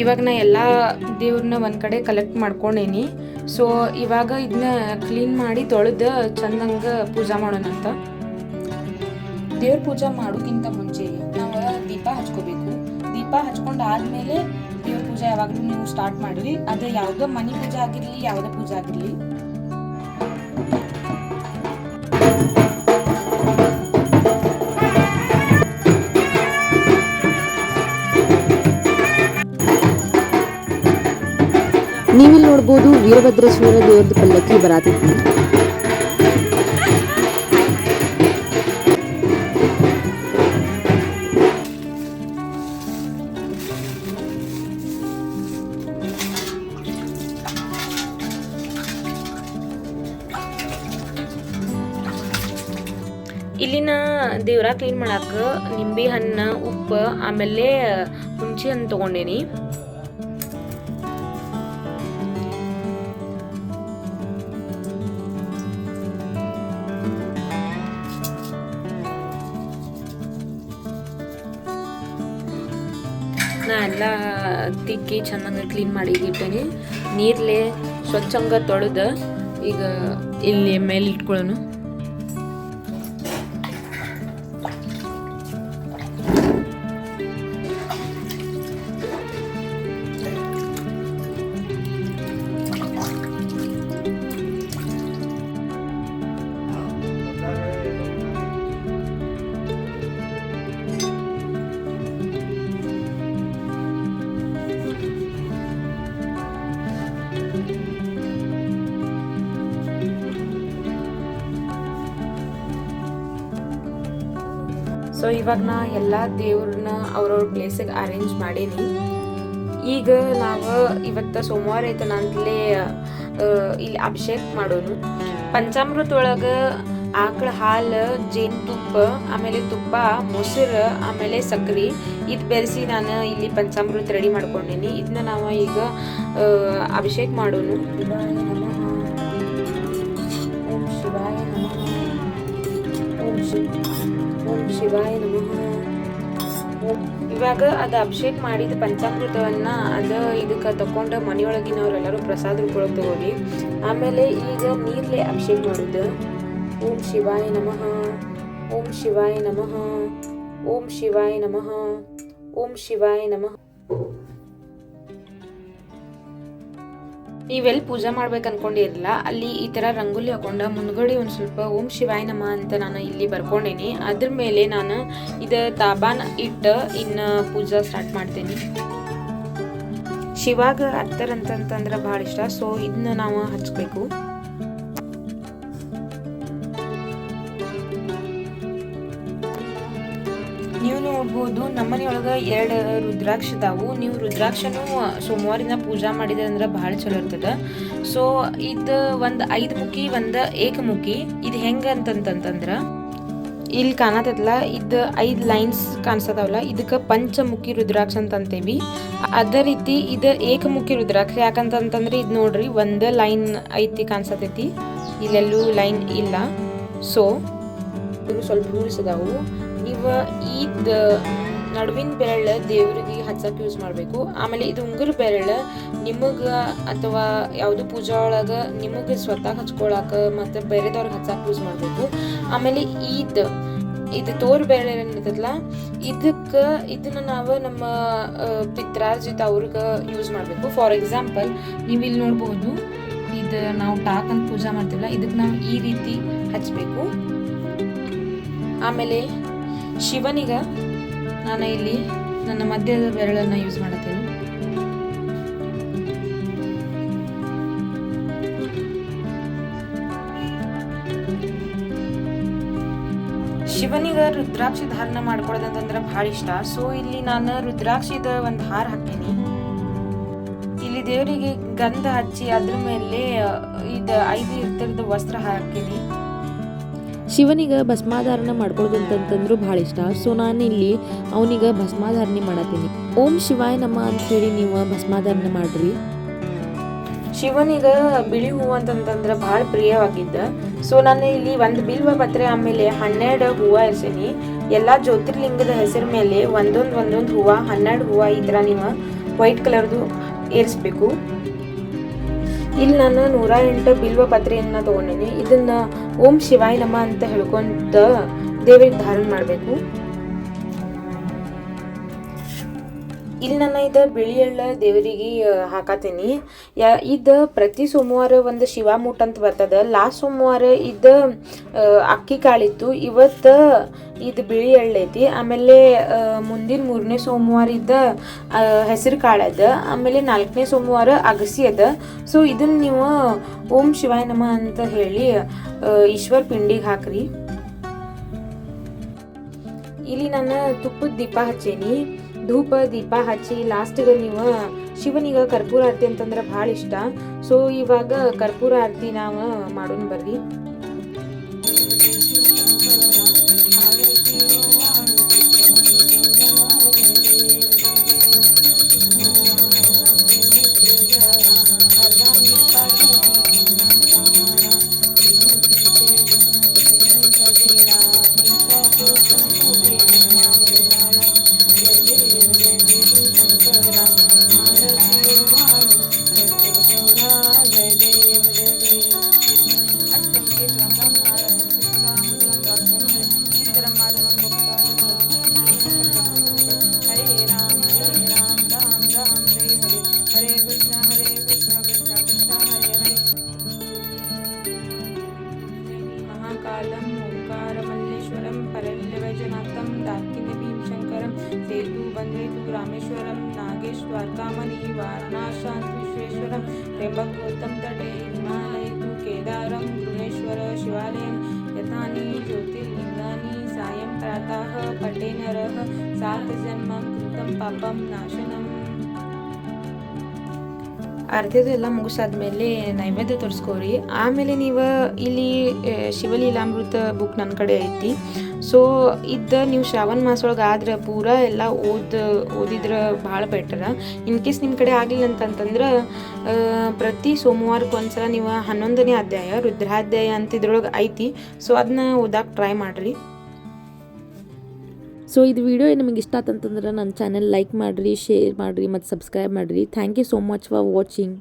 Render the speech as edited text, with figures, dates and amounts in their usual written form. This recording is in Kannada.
ಇವಾಗ ನಾ ಎಲ್ಲ ದೇವ್ರನ್ನ ಒಂದು ಕಡೆ ಕಲೆಕ್ಟ್ ಮಾಡ್ಕೊಂಡೇನಿ. ಸೊ ಇವಾಗ ಇದನ್ನ ಕ್ಲೀನ್ ಮಾಡಿ ತೊಳೆದು ಚಂದಂಗೆ ಪೂಜೆ ಮಾಡೋಣಂತ. ದೇವ್ರ ಪೂಜೆ ಮಾಡೋಕ್ಕಿಂತ ಮುಂಚೆ ನಾವು ದೀಪ ಹಚ್ಕೋಬೇಕು. ದೀಪ ಹಚ್ಕೊಂಡು ಆದಮೇಲೆ ದೇವ್ರ ಪೂಜೆ ಯಾವಾಗಲೂ ನೀವು ಸ್ಟಾರ್ಟ್ ಮಾಡಿರಿ. ಅದು ಯಾವುದೋ ಮನೆ ಪೂಜೆ ಆಗಿರಲಿ, ಯಾವುದೇ ಪೂಜೆ ಆಗಿರಲಿ. ನೀವಿಲ್ಲಿ ನೋಡ್ಬೋದು ವೀರಭದ್ರೇಶ್ವರ ದೇವ್ರದ್ದು ಪಲ್ಲಕ್ಕಿ ಬರಾತೈತಿ. ಇಲ್ಲಿನ ದೇವ್ರ ಕ್ಲೀನ್ ಮಾಡಾಕ ನಿಂಬೆ ಹಣ್ಣು, ಉಪ್ಪು, ಆಮೇಲೆ ಹುಣಸೆ ಹಣ್ಣು ತಗೊಂಡೇನಿ. ನಾ ಎಲ್ಲ ತಿಕ್ಕಿ ಚೆನ್ನಾಗಿ ಕ್ಲೀನ್ ಮಾಡಿ ಇಟ್ಟೇನಿ. ನೀರ್ಲೆ ಸ್ವಚ್ಛಂಗ ತೊಳೆದು ಈಗ ಇಲ್ಲಿ ಮೇಲೆ ಇಟ್ಕೊಳ್ಳೋಣ. ಸೊ ಇವಾಗ ನಾ ಎಲ್ಲ ದೇವ್ರನ್ನ ಅವ್ರವ್ರ ಪ್ಲೇಸಿಗೆ ಅರೇಂಜ್ ಮಾಡೀನಿ. ಈಗ ನಾವು ಇವತ್ತು ಸೋಮವಾರ ಐತನ ಅಂತಲೇ ಇಲ್ಲಿ ಅಭಿಷೇಕ ಮಾಡೋನು. ಪಂಚಾಮೃತ ಒಳಗೆ ಆಕಳ ಹಾಲು, ಜೇನುತುಪ್ಪ, ಆಮೇಲೆ ತುಪ್ಪ, ಮೊಸರು, ಆಮೇಲೆ ಸಕ್ಕರೆ ಇದು ಬೆರೆಸಿ ನಾನು ಇಲ್ಲಿ ಪಂಚಾಮೃತ ರೆಡಿ ಮಾಡ್ಕೊಂಡೀನಿ. ಇದನ್ನ ನಾವು ಈಗ ಅಭಿಷೇಕ ಮಾಡೋನು. ಓಂ ಶಿವಾಯ ನಮಃ, ಓಂ ಶಿವಾಯ ನಮಃ. ಇವಾಗ ಅದು ಅಭಿಷೇಕ ಮಾಡಿದ ಪಂಚಾಮೃತವನ್ನ ಇದಕ್ಕೆ ತಕೊಂಡು ಮನೆಯೊಳಗಿನವರೆಲ್ಲರೂ ಪ್ರಸಾದ ರೂಪೊಳಗೆ ತಗೋರಿ. ಆಮೇಲೆ ಈಗ ನೀರ್ಲೆ ಅಭಿಷೇಕ ಮಾಡೋದು. ಓಂ ಶಿವಾಯ ನಮಃ, ಓಂ ಶಿವಾಯ ನಮಃ, ಓಂ ಶಿವಾಯ ನಮಃ, ಓಂ ಶಿವಾಯ ನಮಃ. ನೀವೆಲ್ಲಿ ಪೂಜೆ ಮಾಡ್ಬೇಕು ಅನ್ಕೊಂಡಿರಲ್ಲ, ಅಲ್ಲಿ ಈ ಥರ ರಂಗೋಲಿ ಹಾಕೊಂಡ ಮುಂದ್ಗಡೆ ಒಂದು ಸ್ವಲ್ಪ ಓಂ ಶಿವಾಯ ನಮಃ ಅಂತ ನಾನು ಇಲ್ಲಿ ಬರ್ಕೊಂಡೇನಿ. ಅದ್ರ ಮೇಲೆ ನಾನು ಇದು ತಾಬಾನ ಇಟ್ಟು ಇನ್ನು ಪೂಜಾ ಸ್ಟಾರ್ಟ್ ಮಾಡ್ತೇನೆ. ಶಿವಾಗ ಅತ್ತರ್ ಅಂತಂದ್ರೆ ಭಾಳ ಇಷ್ಟ. ಸೊ ಇದನ್ನ ನಾವು ಹಚ್ಬೇಕು. ನೀವು ನೋಡ್ಬೋದು ನಮ್ಮನೆಯೊಳಗೆ 2 ರುದ್ರಾಕ್ಷ ಅದಾವು. ನೀವು ರುದ್ರಾಕ್ಷನೂ ಸೋಮವಾರಿನ ಪೂಜಾ ಮಾಡಿದ್ರೆ ಅಂದ್ರೆ ಭಾಳ ಚಲೋ ಇರ್ತದೆ. ಸೊ ಇದು ಒಂದು 5 ಮುಖಿ, ಒಂದು ಏಕಮುಖಿ. ಇದು ಹೆಂಗೆ ಅಂತಂತಂದ್ರೆ ಇಲ್ಲಿ ಕಾಣತೈತಲ್ಲ, ಇದು 5 ಲೈನ್ಸ್ ಕಾಣಿಸ್ತದವಲ್ಲ, ಇದಕ್ಕೆ ಪಂಚಮುಖಿ ರುದ್ರಾಕ್ಷ ಅಂತಂತೇವಿ. ಅದೇ ರೀತಿ ಇದು ಏಕಮುಖಿ ರುದ್ರಾಕ್ಷ. ಯಾಕಂತಂತಂದ್ರೆ ಇದು ನೋಡ್ರಿ, ಒಂದು ಲೈನ್ ಐತಿ ಕಾಣಿಸ್ತೈತಿ, ಇಲ್ಲೆಲ್ಲೂ ಲೈನ್ ಇಲ್ಲ. ಸೊ ಇದು ಸ್ವಲ್ಪ ರೂಲ್ಸ್ ಅದಾವು. ನೀವು ಇದು ನಡುವಿನ ಬೆರಳು ದೇವ್ರಿಗೆ ಹಚ್ಚಕ್ಕೆ ಯೂಸ್ ಮಾಡಬೇಕು. ಆಮೇಲೆ ಇದು ಉಂಗುರ ಬೆರಳು ನಿಮಗೆ ಅಥವಾ ಯಾವುದು ಪೂಜಾ ಒಳಗೆ ನಿಮಗೆ ಸ್ವತಃ ಹಚ್ಕೊಳಕ ಮತ್ತು ಬೇರೆದವ್ರಿಗೆ ಹಚ್ಚಕ್ಕೆ ಯೂಸ್ ಮಾಡಬೇಕು. ಆಮೇಲೆ ಇದು ತೋರು ಬೆರಳು ಏನಿರ್ತದಲ್ಲ, ಇದನ್ನ ನಾವು ನಮ್ಮ ಪಿತ್ರಾರ್ಜಿತ ಅವ್ರಿಗೆ ಯೂಸ್ ಮಾಡಬೇಕು. ಫಾರ್ ಎಕ್ಸಾಂಪಲ್ ನೀವು ಇಲ್ಲಿ ನೋಡ್ಬೋದು, ಇದು ನಾವು ಟಾಕ್ ಅಂತ ಪೂಜಾ ಮಾಡ್ತೀವಲ್ಲ, ಇದಕ್ಕೆ ನಾವು ಈ ರೀತಿ ಹಚ್ಚಬೇಕು. ಆಮೇಲೆ ಶಿವನಿಗ ನಾನು ಇಲ್ಲಿ ನನ್ನ ಮಧ್ಯದ ಬೆರಳನ್ನು ಯೂಸ್ ಮಾಡುತ್ತೇನೆ. ಶಿವನಿಗ ರುದ್ರಾಕ್ಷಿ ಧಾರಣ ಮಾಡ್ಕೊಳ್ಳೋದಂತಂದ್ರೆ ಭಾಳ ಇಷ್ಟ. ಸೊ ಇಲ್ಲಿ ನಾನು ರುದ್ರಾಕ್ಷಿದ ಒಂದು ಹಾರ ಹಾಕೀನಿ. ಇಲ್ಲಿ ದೇವರಿಗೆ ಗಂಧ ಹಚ್ಚಿ ಅದ್ರ ಮೇಲೆ ಇದು 5 ಇರ್ತರದ ವಸ್ತ್ರ ಹಾಕೀನಿ. ಶಿವನಿಗೆ ಭಸ್ಮಾಧಾರಣೆ ಮಾಡ್ಕೊಳ್ಳೋದಂತಂದ್ರೂ ಭಾಳ ಇಷ್ಟ. ಸೊ ನಾನು ಇಲ್ಲಿ ಅವನಿಗೆ ಭಸ್ಮಾಧಾರಣೆ ಮಾಡತ್ತೀನಿ. ಓಂ ಶಿವಾಯ ನಮಃ ಅಂತ ಹೇಳಿ ನೀವು ಭಸ್ಮಾಧಾರಣೆ ಮಾಡ್ರಿ. ಶಿವನಿಗೆ ಬಿಳಿ ಹೂವು ಅಂತಂತಂದ್ರೆ ಭಾಳ ಪ್ರಿಯವಾಗಿದ್ದ. ಸೊ ನಾನು ಇಲ್ಲಿ ಒಂದು ಬಿಲ್ವ ಪತ್ರೆ ಆಮೇಲೆ 12 ಹೂವು ಇರ್ಸೀನಿ. ಎಲ್ಲ ಜ್ಯೋತಿರ್ಲಿಂಗದ ಹೆಸರ ಮೇಲೆ ಒಂದೊಂದು ಹೂವು, 12 ಹೂವು ಈ ಥರ ನೀವು ವೈಟ್ ಕಲರ್ದು ಏರಿಸ್ಬೇಕು. ಇಲ್ಲಿ ನಾನು 108 ಬಿಲ್ವ ಪತ್ರೆಯನ್ನು ತೊಗೊಂಡಿನಿ. ಇದನ್ನು ಓಂ ಶಿವಾಯ ನಮ ಅಂತ ಹೇಳ್ಕೊಂತ ದೇವರಿಗೆ ಧಾರಣ ಮಾಡಬೇಕು. ಇಲ್ಲಿ ನಾನು ಇದು ಬಿಳಿ ಎಳ್ಳ ದೇವರಿಗೆ ಹಾಕತೀನಿ. ಇದು ಪ್ರತಿ ಸೋಮವಾರ ಒಂದು ಶಿವಾಮೂಟ ಅಂತ ಬರ್ತದೆ. ಲಾಸ್ಟ್ ಸೋಮವಾರ ಇದು ಅಕ್ಕಿ ಕಾಳಿತ್ತು, ಇವತ್ತು ಇದು ಬಿಳಿ ಎಳ್ಳೈತಿ. ಆಮೇಲೆ ಮುಂದಿನ 3ನೇ ಸೋಮವಾರ ಇದು ಹೆಸರು ಕಾಳದ. ಆಮೇಲೆ 4ನೇ ಸೋಮವಾರ ಅಗಸಿ ಅದ. ಸೊ ಇದನ್ನು ನೀವು ಓಂ ಶಿವಾಯ ನಮ ಅಂತ ಹೇಳಿ ಈಶ್ವರ ಪಿಂಡಿಗೆ ಹಾಕ್ರಿ. ಇಲ್ಲಿ ನಾನು ತುಪ್ಪದ ದೀಪ ಹಚ್ಚೇನಿ. ಧೂಪ ದೀಪ ಹಚ್ಚಿ ಲಾಸ್ಟಿಗೆ ನೀವು ಶಿವನಿಗೆ ಕರ್ಪೂರ ಆರತಿ ಅಂತಂದ್ರೆ ಭಾಳ ಇಷ್ಟ. ಸೊ ಇವಾಗ ಕರ್ಪೂರ ಆರತಿ ನಾವು ಮಾಡೋಣ ಬರ್ರಿ. कालं ओंकारमल्लेश्वरं परल्लवजनाथं दाकिनीं शङ्करं सेतु बन्धेतु रामेश्वरं नागेश्वारकामणि वारणाशान्त विश्वेश्वरं त्र्यम्बकोत्तम तटे हिमालयतु केदारं गुणेश्वर शिवालयं यथानि ज्योतिर्लिङ्गानि सायं प्रातः पटे नरः सातजन्मं कृतं पापं नाशनम्. ಅರ್ಧದ್ದು ಎಲ್ಲ ಮುಗಿಸಾದ್ಮೇಲೆ ನೈವೇದ್ಯ ತೋರಿಸ್ಕೋರಿ. ಆಮೇಲೆ ನೀವು ಇಲ್ಲಿ ಶಿವಲೀಲಾಮೃತ ಬುಕ್ ನನ್ನ ಕಡೆ ಐತಿ. ಸೊ ನೀವು ಶ್ರಾವಣ ಮಾಸ ಒಳಗೆ ಆದ್ರೆ ಪೂರಾ ಎಲ್ಲ ಓದಿದ್ರೆ ಭಾಳ ಬೆಟರ. ಇನ್ ಕೇಸ್ ನಿಮ್ಮ ಕಡೆ ಆಗಲಿಲ್ಲ ಅಂತಂತಂದ್ರೆ ಪ್ರತಿ ಸೋಮವಾರಕ್ಕೆ ಒಂದ್ಸಲ ನೀವು 11ನೇ ಅಧ್ಯಾಯ ರುದ್ರಾಧ್ಯಾಯ ಅಂತ ಇದ್ರೊಳಗೆ ಐತಿ. ಸೊ ಅದನ್ನ ಓದಕ್ಕೆ ಟ್ರೈ ಮಾಡಿರಿ. ಸೊ ಇದು ವಿಡಿಯೋ ನಿಮಗೆ ಇಷ್ಟ ಆತಂತಂದ್ರೆ ನನ್ನ ಚಾನೆಲ್ ಲೈಕ್ ಮಾಡಿರಿ, ಶೇರ್ ಮಾಡಿರಿ ಮತ್ತು ಸಬ್ಸ್ಕ್ರೈಬ್ ಮಾಡಿರಿ. Thank you so much for watching.